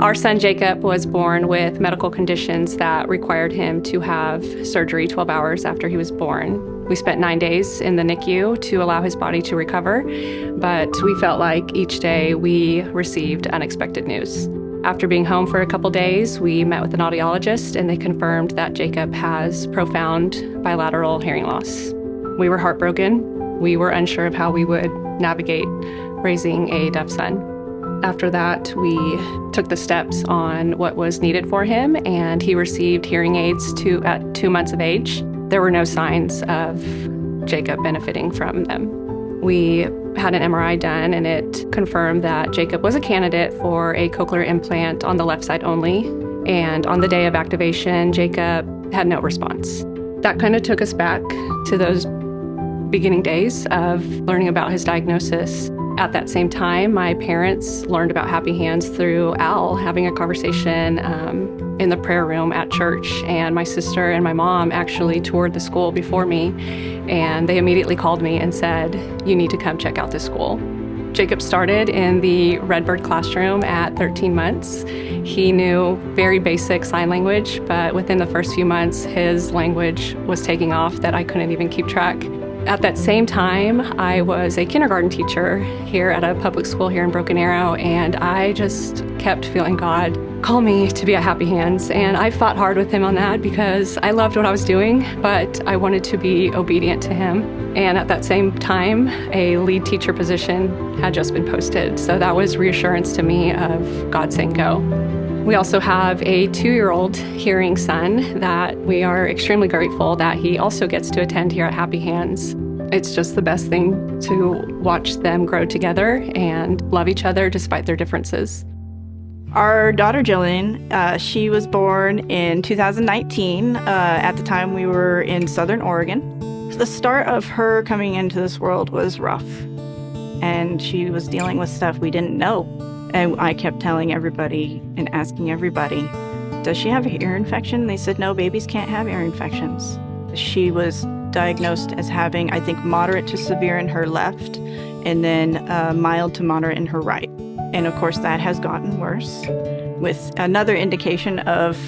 Our son Jacob was born with medical conditions that required him to have surgery 12 hours after he was born. We spent 9 days in the NICU to allow his body to recover, but we felt like each day we received unexpected news. After being home for a couple days, we met with an audiologist and they confirmed that Jacob has profound bilateral hearing loss. We were heartbroken. We were unsure of how we would navigate raising a deaf son. After that, we took the steps on what was needed for him, and he received hearing aids at 2 months of age. There were no signs of Jacob benefiting from them. We had an MRI done, and it confirmed that Jacob was a candidate for a cochlear implant on the left side only. And on the day of activation, Jacob had no response. That kind of took us back to those beginning days of learning about his diagnosis. At that same time, my parents learned about Happy Hands through Al having a conversation in the prayer room at church. And my sister and my mom actually toured the school before me, and they immediately called me and said, "You need to come check out this school." Jacob started in the Redbird classroom at 13 months. He knew very basic sign language, but within the first few months, his language was taking off that I couldn't even keep track. At that same time, I was a kindergarten teacher here at a public school here in Broken Arrow, and I just kept feeling God call me to be at Happy Hands. And I fought hard with him on that because I loved what I was doing, but I wanted to be obedient to him. And at that same time, a lead teacher position had just been posted. So that was reassurance to me of God saying go. We also have a 2-year-old hearing son that we are extremely grateful that he also gets to attend here at Happy Hands. It's just the best thing to watch them grow together and love each other despite their differences. Our daughter Jillian, she was born in 2019. At the time we were in Southern Oregon. The start of her coming into this world was rough, and she was dealing with stuff we didn't know. And I kept telling everybody and asking everybody, does she have an ear infection? They said, no, babies can't have ear infections. She was diagnosed as having, I think, moderate to severe in her left, and then mild to moderate in her right. And of course, that has gotten worse with another indication of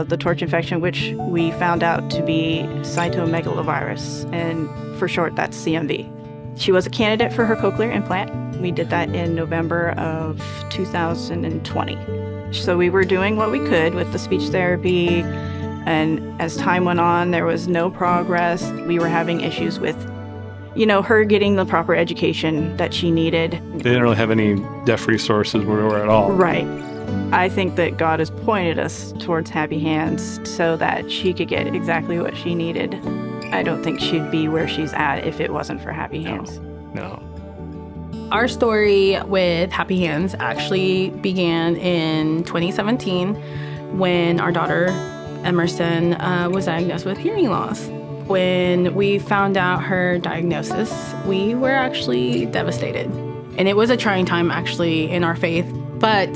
the torch infection, which we found out to be cytomegalovirus. And for short, that's CMV. She was a candidate for her cochlear implant. We did that in November of 2020. So we were doing what we could with the speech therapy, and as time went on, there was no progress. We were having issues with, her getting the proper education that she needed. They didn't really have any deaf resources where we were at all. Right. I think that God has pointed us towards Happy Hands so that she could get exactly what she needed. I don't think she'd be where she's at if it wasn't for Happy Hands. No. Our story with Happy Hands actually began in 2017 when our daughter, Emerson, was diagnosed with hearing loss. When we found out her diagnosis, we were actually devastated. And it was a trying time actually in our faith, but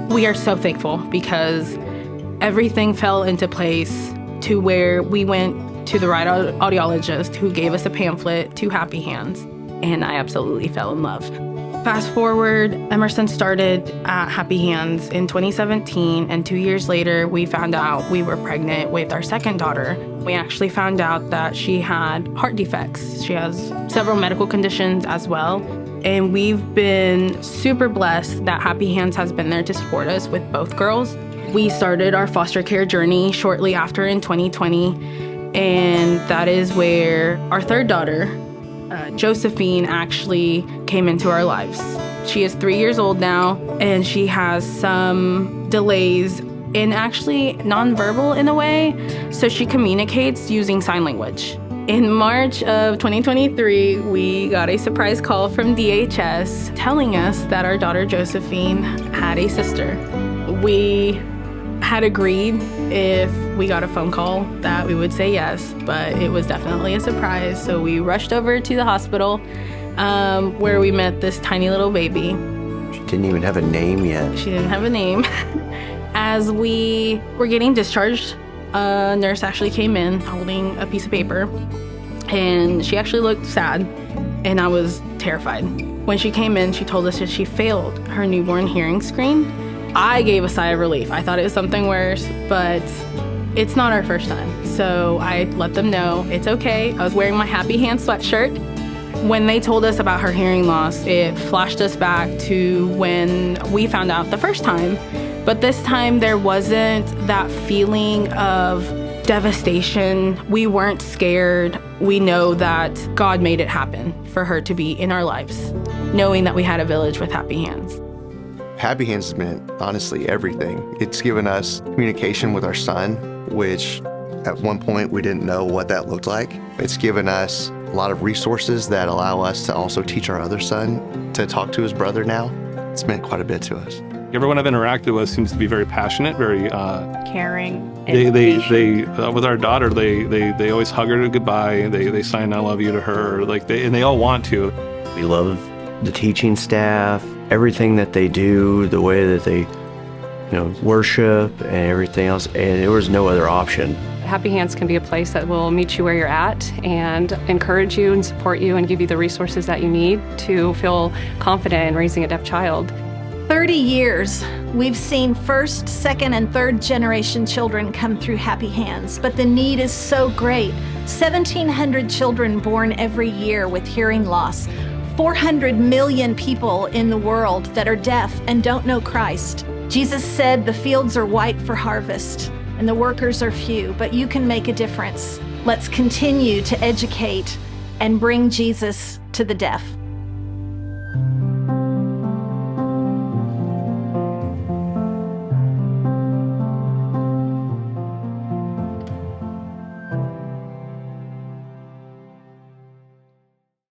we are so thankful because everything fell into place to where we went to the right audiologist who gave us a pamphlet to Happy Hands, and I absolutely fell in love. Fast forward, Emerson started at Happy Hands in 2017, and 2 years later, we found out we were pregnant with our second daughter. We actually found out that she had heart defects. She has several medical conditions as well, and we've been super blessed that Happy Hands has been there to support us with both girls. We started our foster care journey shortly after in 2020. And that is where our third daughter, Josephine, actually came into our lives. She is 3 years old now, and she has some delays in actually nonverbal in a way, so she communicates using sign language. In March of 2023, we got a surprise call from DHS telling us that our daughter Josephine had a sister. We had agreed if we got a phone call that we would say yes, but it was definitely a surprise. So we rushed over to the hospital where we met this tiny little baby. She didn't even have a name yet. She didn't have a name. As we were getting discharged, a nurse actually came in holding a piece of paper, and she actually looked sad, and I was terrified. When she came in, she told us that she failed her newborn hearing screen, I gave a sigh of relief. I thought it was something worse, but it's not our first time. So I let them know it's okay. I was wearing my Happy Hands sweatshirt. When they told us about her hearing loss, it flashed us back to when we found out the first time. But this time there wasn't that feeling of devastation. We weren't scared. We know that God made it happen for her to be in our lives, knowing that we had a village with Happy Hands. Happy Hands has meant, honestly, everything. It's given us communication with our son, which at one point we didn't know what that looked like. It's given us a lot of resources that allow us to also teach our other son to talk to his brother now. It's meant quite a bit to us. Everyone I've interacted with seems to be very passionate, very Caring. They with our daughter, they always hug her goodbye. They sign "I love you" to her, and they all want to. We love the teaching staff, everything that they do, the way that they, worship and everything else. And there was no other option. Happy Hands can be a place that will meet you where you're at and encourage you and support you and give you the resources that you need to feel confident in raising a deaf child. 30 years, we've seen first, second, and third generation children come through Happy Hands, but the need is so great. 1,700 children born every year with hearing loss. 400 million people in the world that are deaf and don't know Christ. Jesus said the fields are white for harvest and the workers are few, but you can make a difference. Let's continue to educate and bring Jesus to the deaf.